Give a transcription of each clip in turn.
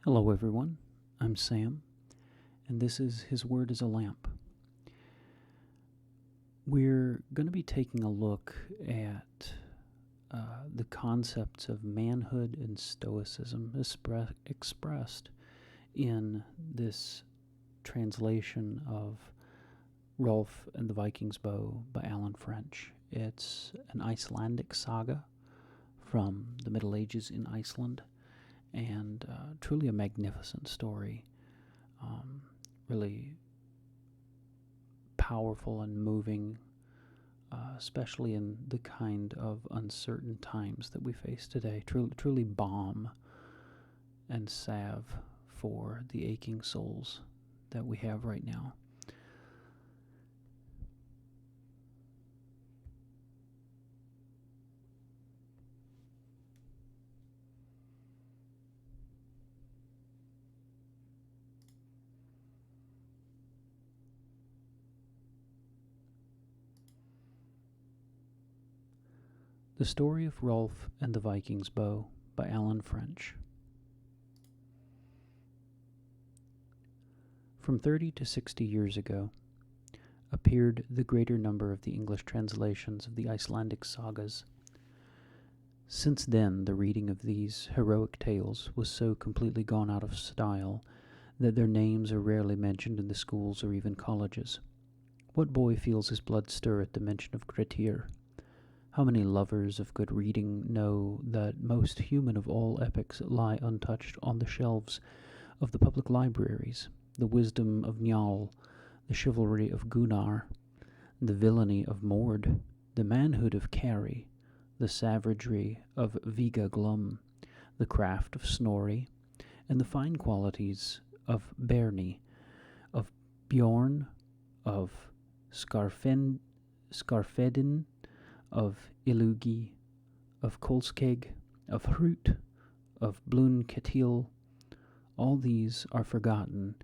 Hello, everyone. I'm Sam, and this is His Word is a Lamp. We're going to be taking a look at the concepts of manhood and stoicism expressed in this translation of Rolf and the Viking's Bow by Alan French. It's an Icelandic saga from the Middle Ages in Iceland, and truly a magnificent story, really powerful and moving, especially in the kind of uncertain times that we face today. Truly balm and salve for the aching souls that we have right now. The Story of Rolf and the Viking's Bow by Alan French. From 30 to 60 years ago appeared the greater number of the English translations of the Icelandic sagas. Since then, the reading of these heroic tales was so completely gone out of style that their names are rarely mentioned in the schools or even colleges. What boy feels his blood stir at the mention of Grettir? How many lovers of good reading know that most human of all epics lie untouched on the shelves of the public libraries? The wisdom of Njal, the chivalry of Gunnar, the villainy of Mord, the manhood of Kari, the savagery of Viga Glum, the craft of Snorri, and the fine qualities of Berni, of Bjorn, of Skarfedin, of Illugi, of Kolskeg, of Hrut, of Blun Ketil. All these are forgotten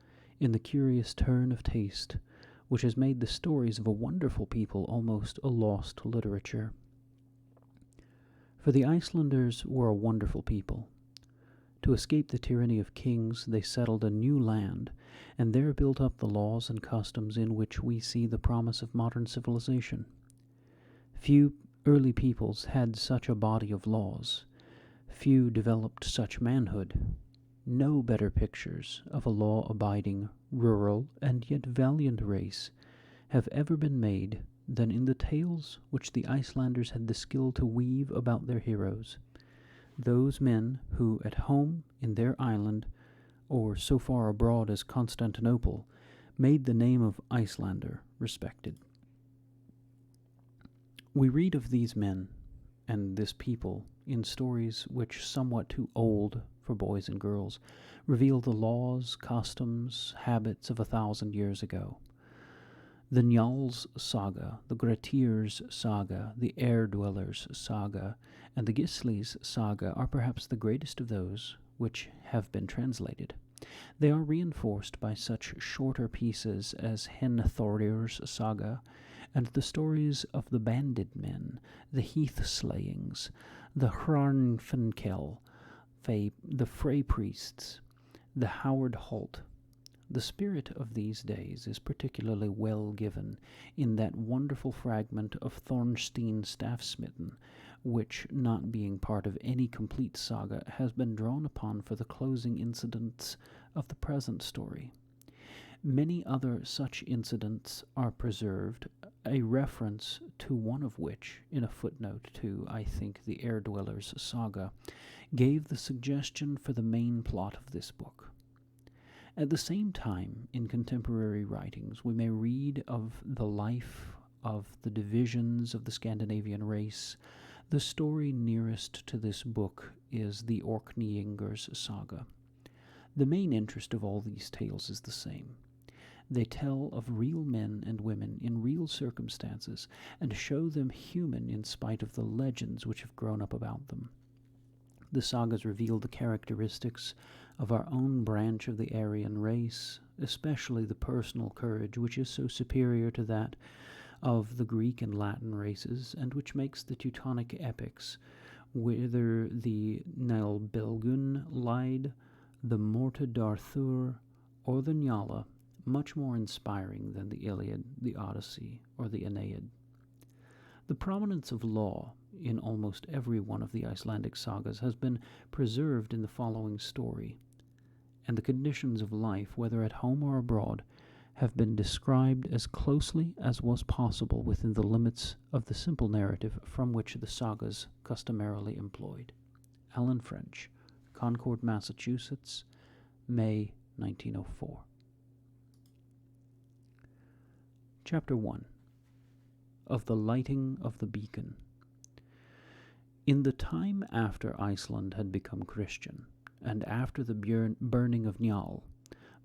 in the curious turn of taste which has made the stories of a wonderful people almost a lost literature. For the Icelanders were a wonderful people. To escape the tyranny of kings, they settled a new land, and there built up the laws and customs in which we see the promise of modern civilization. Few early peoples had such a body of laws. Few developed such manhood. No better pictures of a law-abiding, rural, and yet valiant race have ever been made than in the tales which the Icelanders had the skill to weave about their heroes, those men who at home in their island, or so far abroad as Constantinople, made the name of Icelander respected. We read of these men and this people in stories which, somewhat too old for boys and girls, reveal the laws, customs, habits of 1,000 years ago. The Njal's saga, the Grettir's saga, the Air-dwellers' saga, and the Gisli's saga are perhaps the greatest of those which have been translated. They are reinforced by such shorter pieces as Thorir's saga, and the stories of the banded men, the heath-slayings, the Hrarnfinkel, the Frey priests, the Howard Holt. The spirit of these days is particularly well given in that wonderful fragment of Thornstein Staffsmitten, which, not being part of any complete saga, has been drawn upon for the closing incidents of the present story. Many other such incidents are preserved, a reference to one of which, in a footnote to, I think, the Air-dwellers' saga, gave the suggestion for the main plot of this book. At the same time, in contemporary writings, we may read of the life of the divisions of the Scandinavian race. The story nearest to this book is the Orkneyingers' saga. The main interest of all these tales is the same. They tell of real men and women in real circumstances, and show them human in spite of the legends which have grown up about them. The sagas reveal the characteristics of our own branch of the Aryan race, especially the personal courage which is so superior to that of the Greek and Latin races, and which makes the Teutonic epics, whether the Nilbelgun Lied, the Morte d'Arthur or the Njala much more inspiring than the Iliad, the Odyssey, or the Aeneid. The prominence of law in almost every one of the Icelandic sagas has been preserved in the following story, and the conditions of life, whether at home or abroad, have been described as closely as was possible within the limits of the simple narrative from which the sagas customarily employed. Alan French, Concord, Massachusetts, May 1904. Chapter 1. Of the Lighting of the Beacon. In the time after Iceland had become Christian, and after the burning of Njal,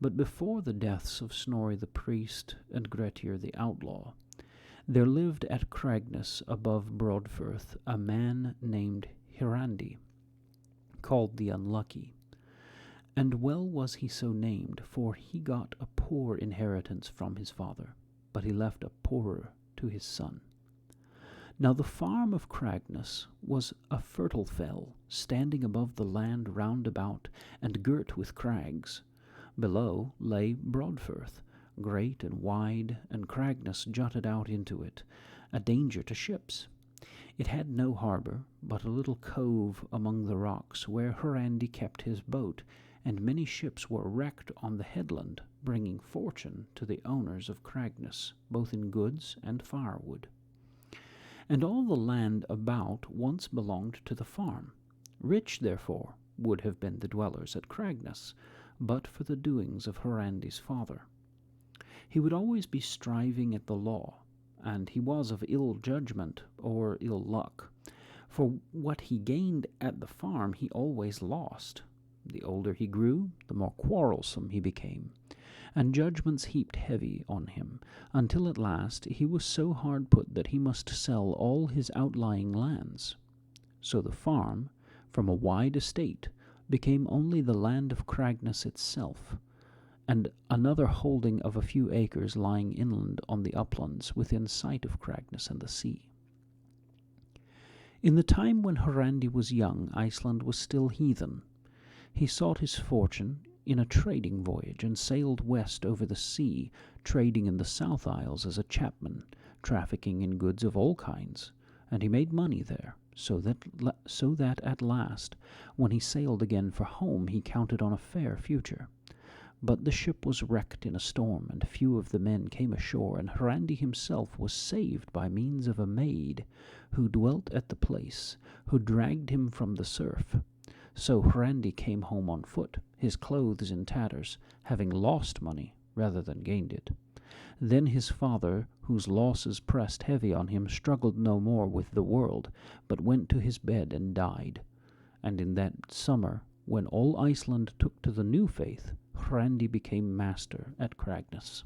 but before the deaths of Snorri the priest and Grettir the outlaw, there lived at Cragness above Broadfirth a man named Hirandi, called the Unlucky. And well was he so named, for he got a poor inheritance from his father, but he left a poorer to his son. Now the farm of Cragness was a fertile fell, standing above the land round about, and girt with crags. Below lay Broadfirth, great and wide, and Cragness jutted out into it, a danger to ships. It had no harbour, but a little cove among the rocks, where Hirandi kept his boat, and many ships were wrecked on the headland, bringing fortune to the owners of Cragness, both in goods and firewood. And all the land about once belonged to the farm. Rich, therefore, would have been the dwellers at Cragness, but for the doings of Hirandi's father. He would always be striving at the law, and he was of ill judgment or ill luck, for what he gained at the farm he always lost. The older he grew, the more quarrelsome he became, and judgments heaped heavy on him, until at last he was so hard put that he must sell all his outlying lands. So the farm, from a wide estate, became only the land of Cragness itself, and another holding of a few acres lying inland on the uplands within sight of Cragness and the sea. In the time when Hirandi was young, Iceland was still heathen. He sought his fortune in a trading voyage, and sailed west over the sea, trading in the South Isles as a chapman, trafficking in goods of all kinds, and he made money there, so that at last, when he sailed again for home, he counted on a fair future. But the ship was wrecked in a storm, and few of the men came ashore, and Hirandi himself was saved by means of a maid, who dwelt at the place, who dragged him from the surf. So Hirandi came home on foot, his clothes in tatters, having lost money rather than gained it. Then his father, whose losses pressed heavy on him, struggled no more with the world, but went to his bed and died. And in that summer, when all Iceland took to the new faith, Hirandi became master at Cragness.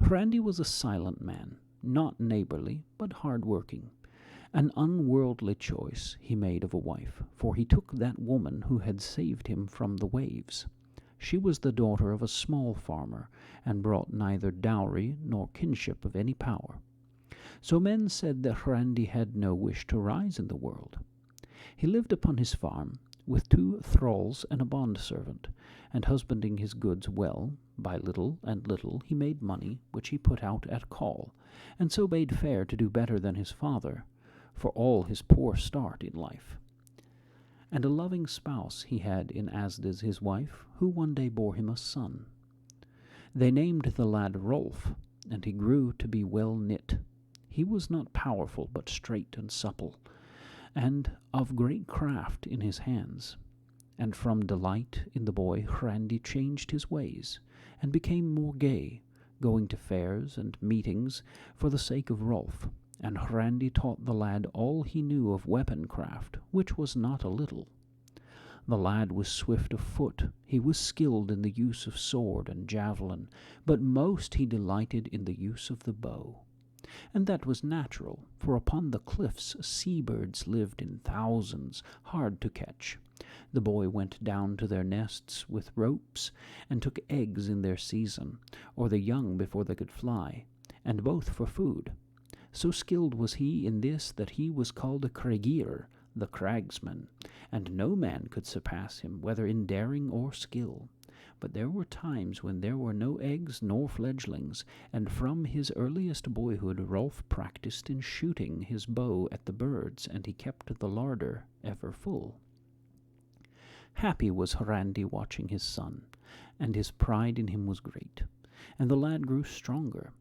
Hirandi was a silent man, not neighbourly, but hard-working. An unworldly choice he made of a wife, for he took that woman who had saved him from the waves. She was the daughter of a small farmer, and brought neither dowry nor kinship of any power. So men said that Hirandi had no wish to rise in the world. He lived upon his farm, with 2 thralls and a bondservant, and husbanding his goods well, by little and little he made money, which he put out at call, and so bade fair to do better than his father, for all his poor start in life. And a loving spouse he had in Asdis his wife, who one day bore him a son. They named the lad Rolf, and he grew to be well knit. He was not powerful, but straight and supple, and of great craft in his hands. And from delight in the boy, Hirandi changed his ways, and became more gay, going to fairs and meetings for the sake of Rolf. And Hirandi taught the lad all he knew of weapon craft, which was not a little. The lad was swift of foot, he was skilled in the use of sword and javelin, but most he delighted in the use of the bow. And that was natural, for upon the cliffs sea-birds lived in thousands, hard to catch. The boy went down to their nests with ropes, and took eggs in their season, or the young before they could fly, and both for food. So skilled was he in this that he was called a Kregir, the cragsman, and no man could surpass him, whether in daring or skill. But there were times when there were no eggs nor fledglings, and from his earliest boyhood Rolf practised in shooting his bow at the birds, and he kept the larder ever full. Happy was Hrandi watching his son, and his pride in him was great, and the lad grew stronger.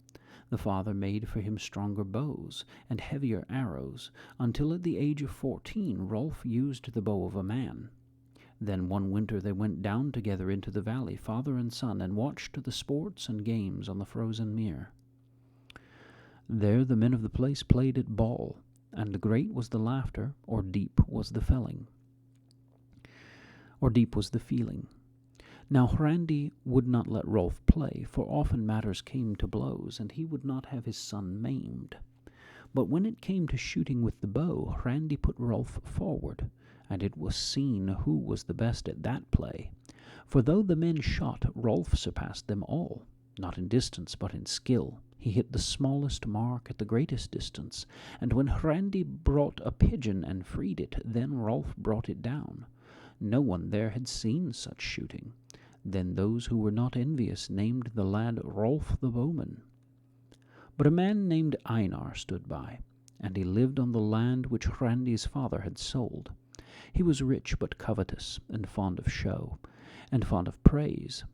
The father made for him stronger bows and heavier arrows, until at the age of 14 Rolf used the bow of a man. Then one winter they went down together into the valley, father and son, and watched the sports and games on the frozen mere. There the men of the place played at ball, and great was the laughter, or deep was the feeling. Now Hrandi would not let Rolf play, for often matters came to blows, and he would not have his son maimed. But when it came to shooting with the bow, Hrandi put Rolf forward, and it was seen who was the best at that play. For though the men shot, Rolf surpassed them all, not in distance but in skill. He hit the smallest mark at the greatest distance, and when Hrandi brought a pigeon and freed it, then Rolf brought it down. No one there had seen such shooting. Then those who were not envious named the lad Rolf the bowman. But a man named Einar stood by, and he lived on the land which Hrandi's father had sold. He was rich but covetous, and fond of show, and fond of praise.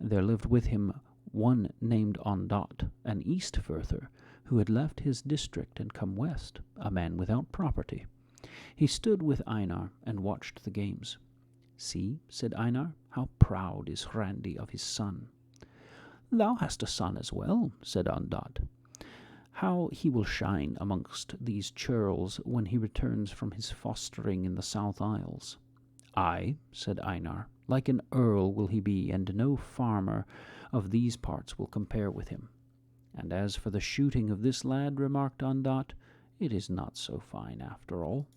There lived with him one named Ondott, an Eastfirther, who had left his district and come west, a man without property. He stood with Einar and watched the games. "See," said Einar, "how proud is Hrandi of his son." "Thou hast a son as well," said Ondott. "How he will shine amongst these churls when he returns from his fostering in the South Isles." "Aye," said Einar, "like an earl will he be, and no farmer of these parts will compare with him." "And as for the shooting of this lad," remarked Ondott, "it is not so fine after all."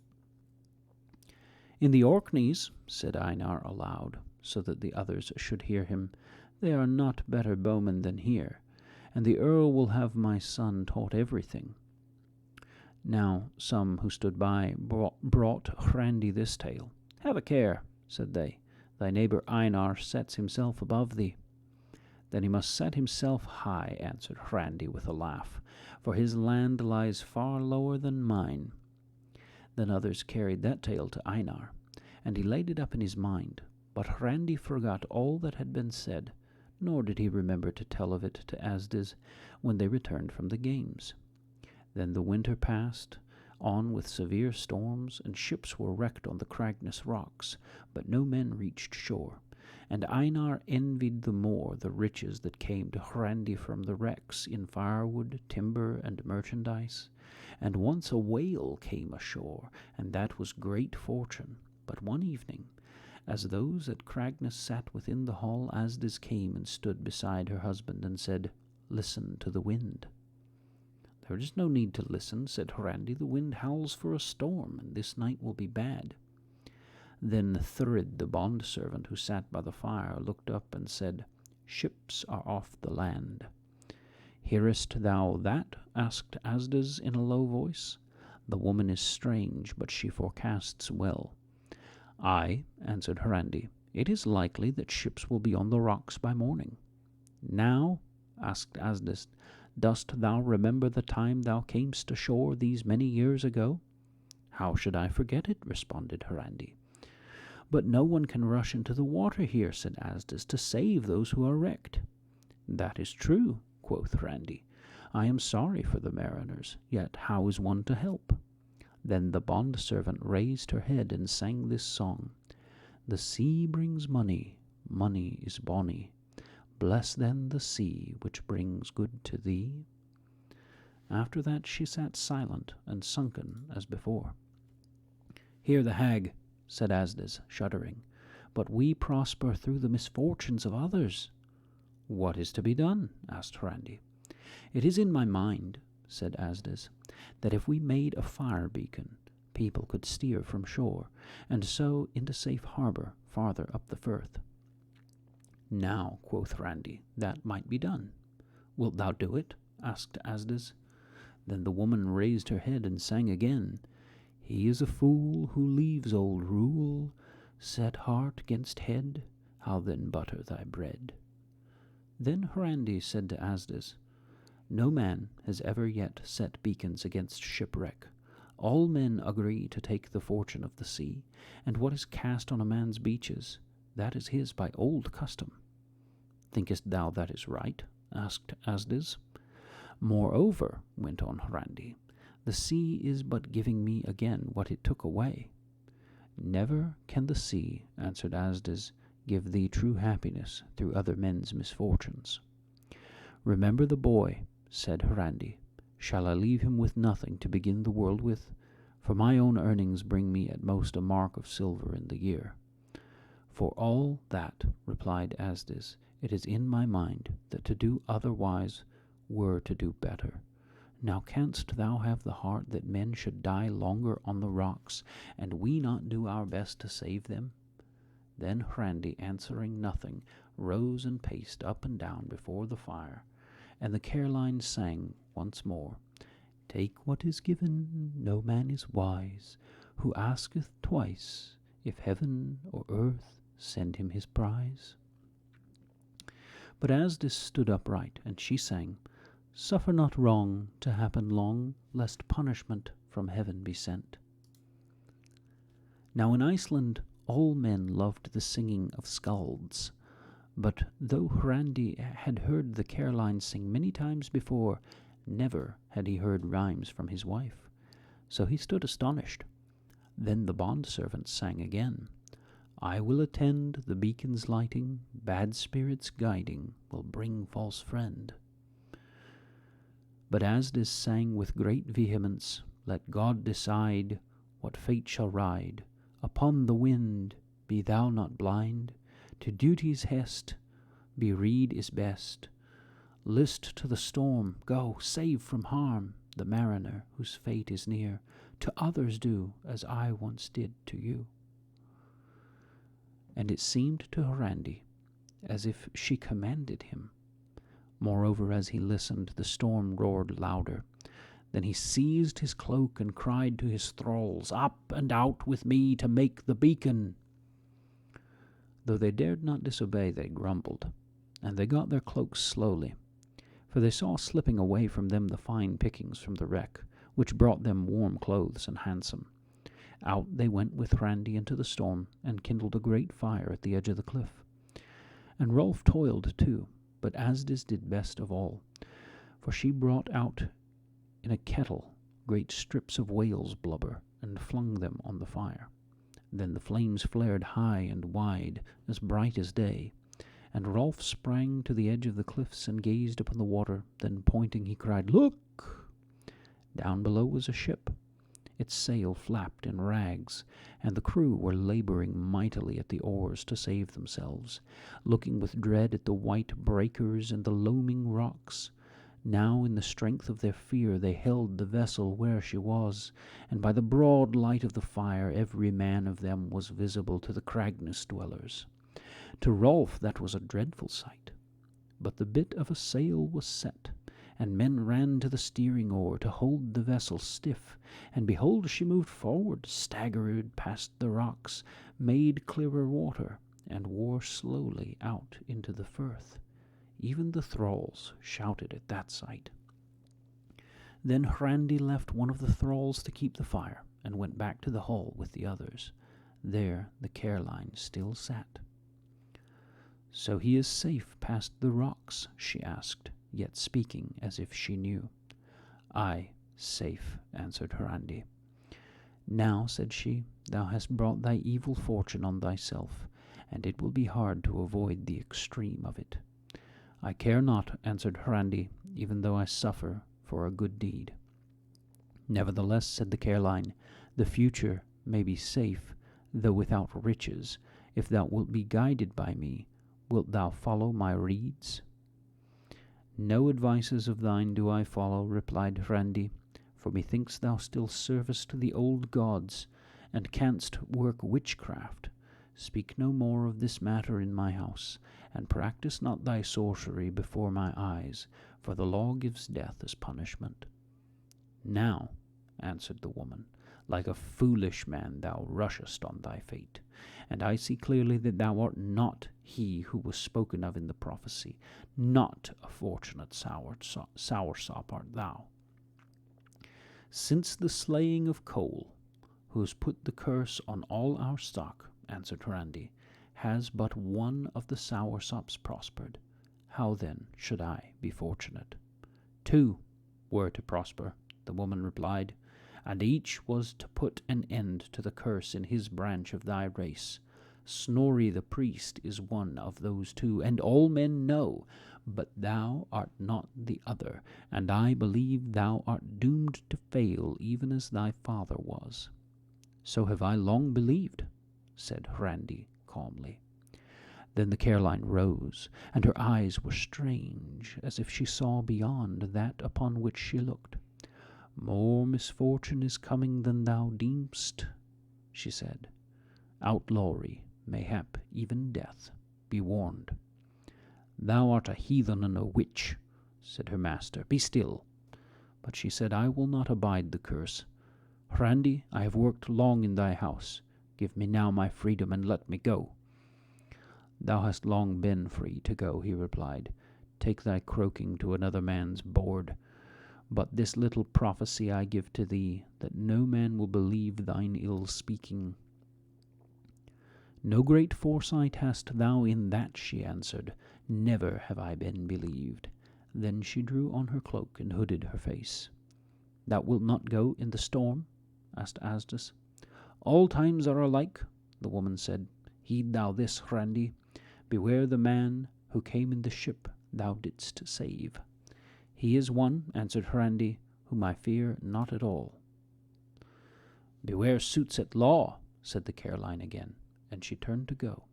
"In the Orkneys," said Einar aloud, so that the others should hear him, "they are not better bowmen than here, and the earl will have my son taught everything." Now some who stood by brought Hrandi this tale. "Have a care," said they, "thy neighbour Einar sets himself above thee." "Then he must set himself high," answered Hrandi with a laugh, "for his land lies far lower than mine." Then others carried that tale to Einar, and he laid it up in his mind. But Hrandi forgot all that had been said, nor did he remember to tell of it to Asdis when they returned from the games. Then the winter passed on with severe storms, and ships were wrecked on the Cragness rocks, but no men reached shore. And Einar envied the more the riches that came to Hrandi from the wrecks in firewood, timber, and merchandise. And once a whale came ashore, and that was great fortune. But one evening, as those at Cragness sat within the hall, Asdis came and stood beside her husband and said, "Listen to the wind." "There is no need to listen," said Hrandi. "The wind howls for a storm, and this night will be bad." Then Thurid, the bond-servant who sat by the fire, looked up and said, "Ships are off the land." "Hearest thou that?" asked Asdis in a low voice. "The woman is strange, but she forecasts well." "Aye," answered Hrandi, "it is likely that ships will be on the rocks by morning." "Now," asked Asdis, "dost thou remember the time thou camest ashore these many years ago?" "How should I forget it?" responded Hrandi. "But no one can rush into the water here," said Asdis, "to save those who are wrecked." "That is true," quoth Hrandi. "I am sorry for the mariners, yet how is one to help?" Then the bond-servant raised her head and sang this song: "The sea brings money, money is bonny. Bless then the sea which brings good to thee." After that she sat silent and sunken as before. "Hear the hag," said Asdis, shuddering. "But we prosper through the misfortunes of others." "What is to be done?" asked Hrandi. "It is in my mind," said Asdis, "that if we made a fire beacon, people could steer from shore, and so into safe harbour farther up the firth." "Now," quoth Hrandi, "that might be done." "Wilt thou do it?" asked Asdis. Then the woman raised her head and sang again, He is a fool who leaves old rule, set heart 'gainst head, how then butter thy bread? Then Hrandi said to Asdis, No man has ever yet set beacons against shipwreck. All men agree to take the fortune of the sea, and what is cast on a man's beaches, that is his by old custom. Thinkest thou that is right? Asked Asdis. Moreover, went on Hrandi, the sea is but giving me again what it took away. Never can the sea, answered Asdis, give thee true happiness through other men's misfortunes. Remember the boy, said Hrandi. Shall I leave him with nothing to begin the world with? For my own earnings bring me at most a mark of silver in the year. For all that, replied Asdis, it is in my mind that to do otherwise were to do better. Now canst thou have the heart that men should die longer on the rocks, and we not do our best to save them? Then Hrandi, answering nothing, rose and paced up and down before the fire, and the carline sang once more, Take what is given, no man is wise, who asketh twice, if heaven or earth send him his prize. But Asdis stood upright, and she sang, Suffer not wrong to happen long, lest punishment from heaven be sent. Now in Iceland all men loved the singing of skalds, but though Hrandi had heard the carline sing many times before, never had he heard rhymes from his wife. So he stood astonished. Then the bondservant sang again, I will attend the beacon's lighting, bad spirits guiding will bring false friend. But Asdis sang with great vehemence, Let God decide what fate shall ride. Upon the wind be thou not blind, to duty's hest be rede is best. List to the storm, go, save from harm the mariner whose fate is near. To others do as I once did to you. And it seemed to Hrandi as if she commanded him. Moreover, as he listened, the storm roared louder. Then he seized his cloak and cried to his thralls, Up and out with me to make the beacon. Though they dared not disobey, they grumbled, and they got their cloaks slowly, for they saw slipping away from them the fine pickings from the wreck, which brought them warm clothes and handsome. Out they went with Hrandi into the storm, and kindled a great fire at the edge of the cliff. And Rolf toiled too, but Asdis did best of all, for she brought out in a kettle great strips of whale's blubber, and flung them on the fire. Then the flames flared high and wide, as bright as day, and Rolf sprang to the edge of the cliffs and gazed upon the water. Then pointing he cried, Look! Down below was a ship. Its sail flapped in rags, and the crew were laboring mightily at the oars to save themselves, looking with dread at the white breakers and the loaming rocks. Now in the strength of their fear they held the vessel where she was, and by the broad light of the fire every man of them was visible to the Cragness dwellers. To Rolf that was a dreadful sight. But the bit of a sail was set, and men ran to the steering oar to hold the vessel stiff, and behold she moved forward, staggered past the rocks, made clearer water, and wore slowly out into the firth. Even the thralls shouted at that sight. Then Hrandi left one of the thralls to keep the fire, and went back to the hall with the others. There the carline still sat. So he is safe past the rocks, she asked, yet speaking as if she knew. Aye, safe, answered Hrandi. Now, said she, thou hast brought thy evil fortune on thyself, and it will be hard to avoid the extreme of it. I care not, answered Hrandi, even though I suffer for a good deed. Nevertheless, said the carline, the future may be safe, though without riches. If thou wilt be guided by me, wilt thou follow my redes? No advices of thine do I follow, replied Hrandi, for methinks thou still servest the old gods, and canst work witchcraft. Speak no more of this matter in my house, and practice not thy sorcery before my eyes, for the law gives death as punishment. Now, answered the woman, Like a foolish man thou rushest on thy fate, and I see clearly that thou art not he who was spoken of in the prophecy. Not a fortunate soursop art thou. Since the slaying of Cole, who has put the curse on all our stock, answered Hrandi, has but one of the soursops prospered. How then should I be fortunate? 2 were to prosper, the woman replied, and each was to put an end to the curse in his branch of thy race. Snorri the priest is one of those 2, and all men know, but thou art not the other, and I believe thou art doomed to fail even as thy father was. So have I long believed, said Hrandi calmly. Then the Caroline rose, and her eyes were strange, as if she saw beyond that upon which she looked. More misfortune is coming than thou deemst, she said. Outlawry, mayhap even death. Be warned. Thou art a heathen and a witch, said her master. Be still. But she said, I will not abide the curse. Hrandi, I have worked long in thy house. Give me now my freedom, and let me go. Thou hast long been free to go, he replied. Take thy croaking to another man's board. But this little prophecy I give to thee, that no man will believe thine ill speaking. No great foresight hast thou in that, she answered. Never have I been believed. Then she drew on her cloak and hooded her face. Thou wilt not go in the storm? Asked Asdis. All times are alike, the woman said. Heed thou this, Hrandi. Beware the man who came in the ship thou didst save. He is one, answered Hrandi, whom I fear not at all. Beware suits at law, said the Caroline again, and she turned to go.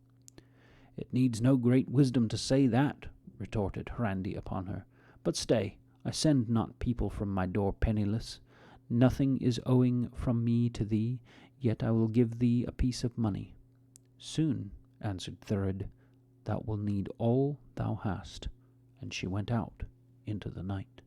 It needs no great wisdom to say that, retorted Hrandi upon her. But stay, I send not people from my door penniless. Nothing is owing from me to thee, yet I will give thee a piece of money. Soon, answered Thurid, thou wilt need all thou hast. And she went out into the night.